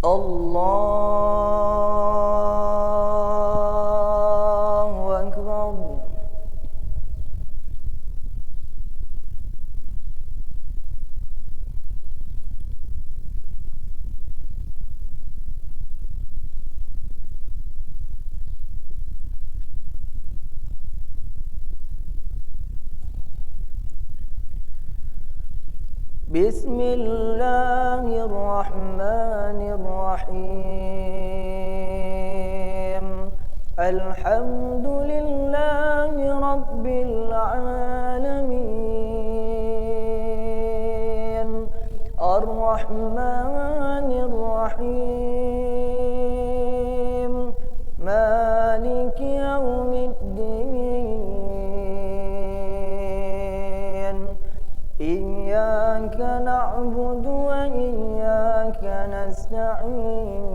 Allahu Akbar. بسم الله الرحمن الرحيم. الحمد لله رب العالمين. الرحمن الرحيم. مالك يوم الدين. إياك نعبد وإياك نستعين.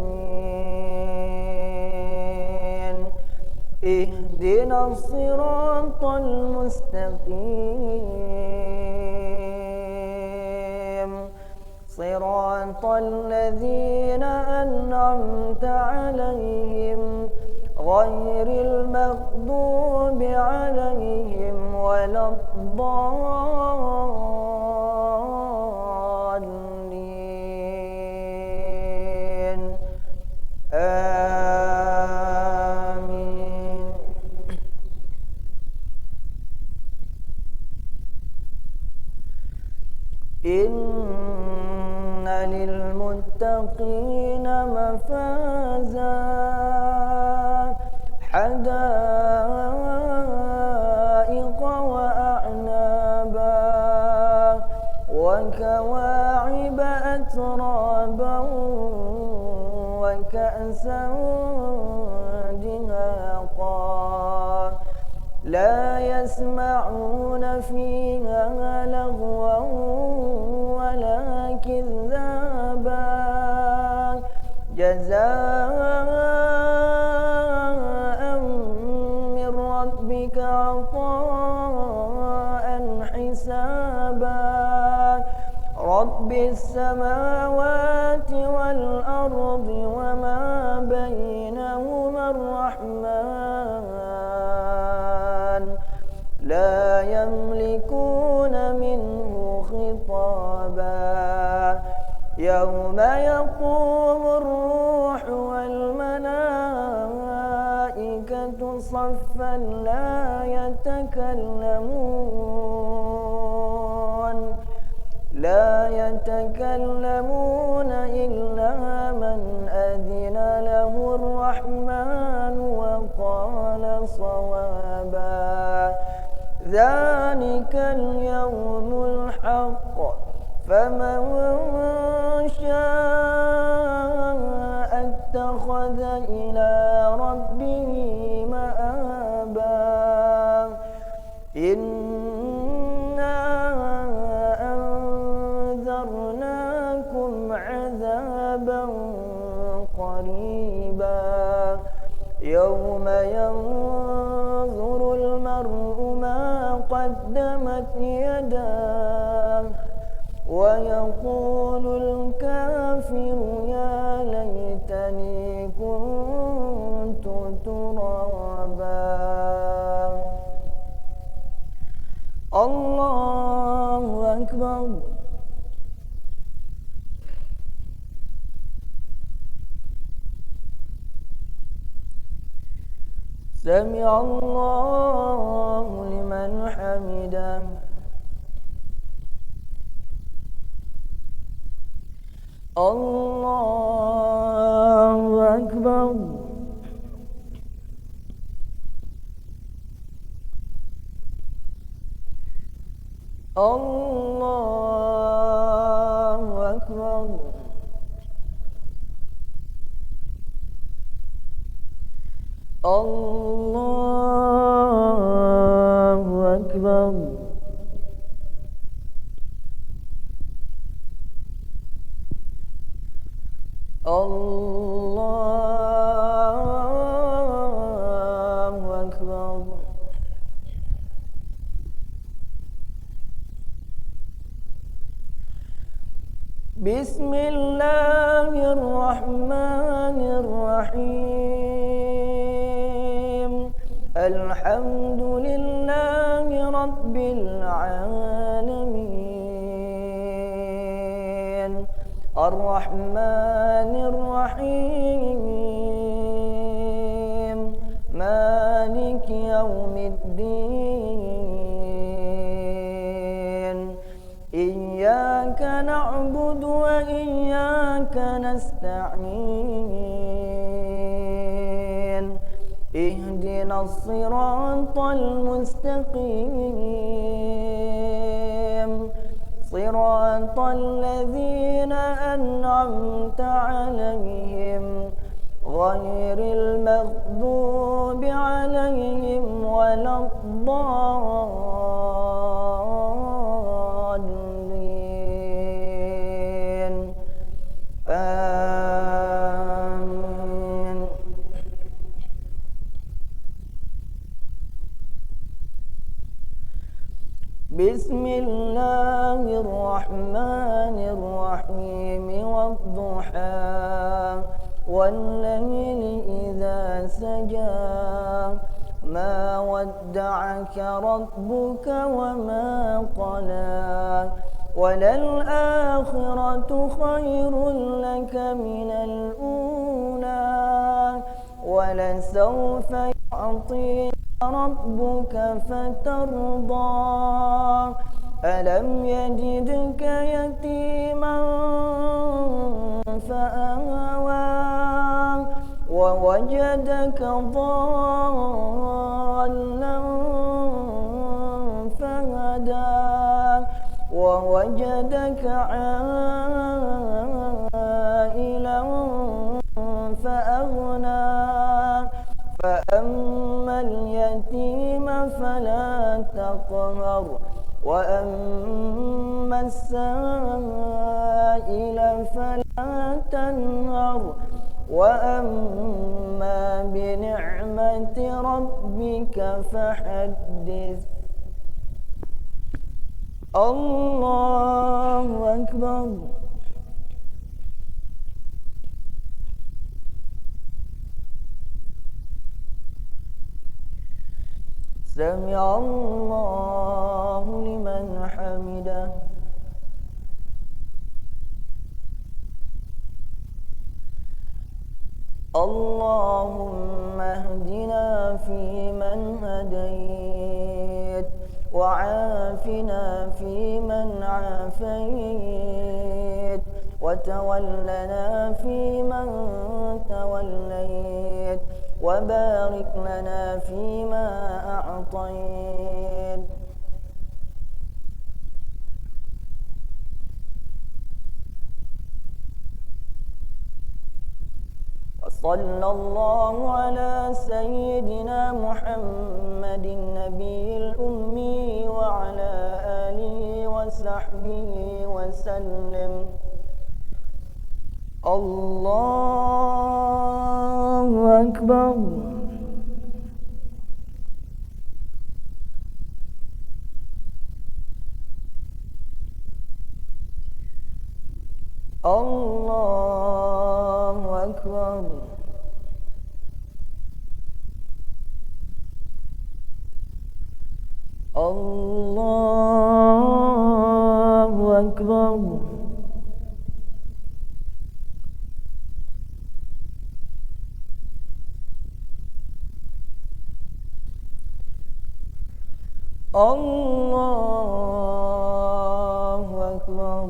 اهدنا الصراط المستقيم، صراط الذين أنعمت عليهم غير المغضوب عليهم ولا الضالين. آمين. إن للمتقين مفازا، حدائق وأعنابا، وكواعب أترابا، وكأسا دهاقا. لا يسمعون فيها لغوا ولا كذابا. جزاء من ربك عطاء حسابا. رب السماوات والأرض وما بينهما الرحمن، لا يملكون منه خطابا. يوم يقوم الروح والملائكة صفا لا يتكلمون إلا من أذن له الرحمن وقال صوابا. ذلك اليوم الحق، فمن شاء اتخذ إلى ربه مآبا. إنا أنذرناكم عذابا قريبا. يوم ينظر المرء ما قدمت يداه، ويقول الكافر يا ليتني كنت ترابا. الله أكبر. سمع الله لمن حمده. الله أكبر. الله أكبر. الله أكبر. الله أكبر. بسم الله الرحمن الرحيم الحمد لله رب العالمين الرحمن الرحيم مالك يوم الدين إياك نعبد وإياك نستعين اهدنا الصراط المستقيم صراط الذين أنعمت عليهم غير المغضوب عليهم ولا الضالين آمين. بسم الله الرحمن الرحيم والضحى والليل إذا سجى ما ودعك ربك وما قلى وللآخرة خير لك من الأولى ولسوف يعطيك ربك فترضى ألم يجدك يتيما فآوى ووجدك ضالا فهدى ووجدك عائلا فأغنى فأما اليتيم فلا تقهر وأما السائل فلا تنهر وأما بنعمة ربك فحدث. الله أكبر. سمع الله لمن حمده. اللهم اهدنا فيمن هديت وعافنا فيمن عافيت وتولنا فيمن توليت وبارك لنا فيما أعطيت وصلى الله على سيدنا محمد النبي الأمي وعلى آله وصحبه وسلم. الله أكبر. الله أكبر. الله أكبر. الله أكبر.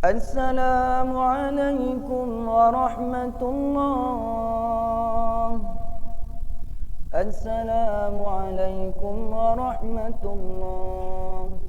السلام عليكم ورحمة الله. السلام عليكم ورحمة الله.